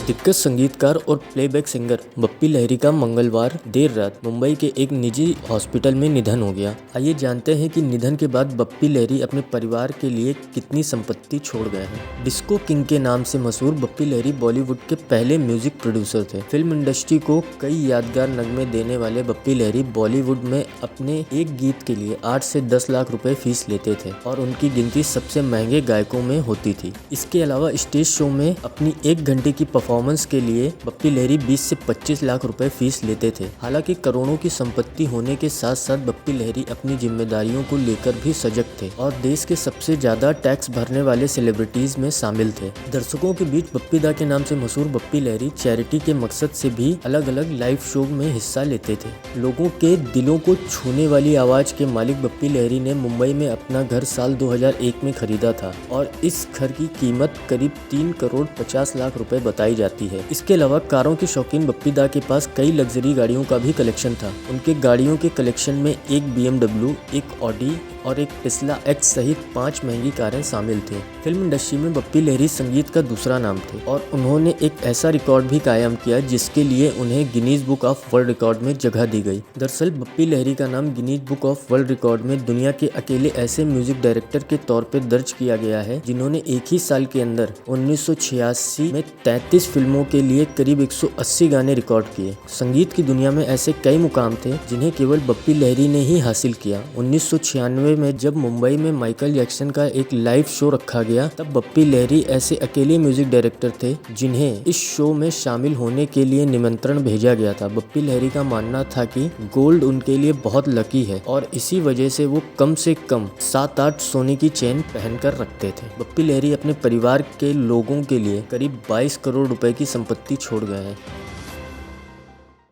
दिग्गज संगीतकार और प्लेबैक सिंगर बप्पी लहिरी का मंगलवार देर रात मुंबई के एक निजी हॉस्पिटल में निधन हो गया। आइए जानते हैं कि निधन के बाद बप्पी लहिरी अपने परिवार के लिए कितनी संपत्ति छोड़ गए हैं। डिस्को किंग के नाम से मशहूर बप्पी लहिरी बॉलीवुड के पहले म्यूजिक प्रोड्यूसर थे। फिल्म इंडस्ट्री को कई यादगार नगमे देने वाले बप्पी लहिरी बॉलीवुड में अपने एक गीत के लिए 8 से 10 लाख रुपए फीस लेते थे और उनकी गिनती सबसे महंगे गायकों में होती थी। इसके अलावा स्टेज शो में अपनी 1 घंटे की परफॉर्मेंस के लिए बप्पी लहिरी 20 से 25 लाख रुपए फीस लेते थे। हालांकि करोड़ों की संपत्ति होने के साथ साथ बप्पी लहिरी अपनी जिम्मेदारियों को लेकर भी सजग थे और देश के सबसे ज्यादा टैक्स भरने वाले सेलिब्रिटीज में शामिल थे। दर्शकों के बीच बप्पी दा के नाम से मशहूर बप्पी लहिरी चैरिटी के मकसद से भी अलग अलग लाइव शो में हिस्सा लेते थे। लोगों के दिलों को छूने वाली आवाज के मालिक बप्पी लहिरी ने मुंबई में अपना घर साल 2001 में खरीदा था और इस घर की कीमत करीब 3 करोड़ 50 लाख रुपए बताई जाती है। इसके अलावा कारों के शौकीन बप्पी दा के पास कई लग्जरी गाड़ियों का भी कलेक्शन था। उनके गाड़ियों के कलेक्शन में एक BMW, एक ऑडी और एक टेस्ला एक्स सहित 5 महंगी कारें शामिल थे। फिल्म इंडस्ट्री में बप्पी लहिरी संगीत का दूसरा नाम थे और उन्होंने एक ऐसा रिकॉर्ड भी कायम किया जिसके लिए उन्हें Guinness book of world record में जगह दी गई। दरअसल बप्पी लहिरी का नाम Guinness book of world record में दुनिया के अकेले ऐसे म्यूजिक डायरेक्टर के तौर पर दर्ज किया गया है जिन्होंने एक ही साल के अंदर 1986 में 33 फिल्मों के लिए करीब 180 गाने रिकॉर्ड किए। संगीत की दुनिया में ऐसे कई मुकाम थे जिन्हें केवल बप्पी लहिरी ने ही हासिल किया। 1996 में जब मुंबई में माइकल जैक्सन का एक लाइव शो रखा गया तब बप्पी लहिरी ऐसे अकेले म्यूजिक डायरेक्टर थे जिन्हें इस शो में शामिल होने के लिए निमंत्रण भेजा गया था। बप्पी लहिरी का मानना था कि गोल्ड उनके लिए बहुत लकी है और इसी वजह से वो कम से कम 7-8 सोने की चेन पहनकर रखते थे। बप्पी लहिरी अपने परिवार के लोगों के लिए करीब 22 करोड़ रुपए की संपत्ति छोड़ गए हैं।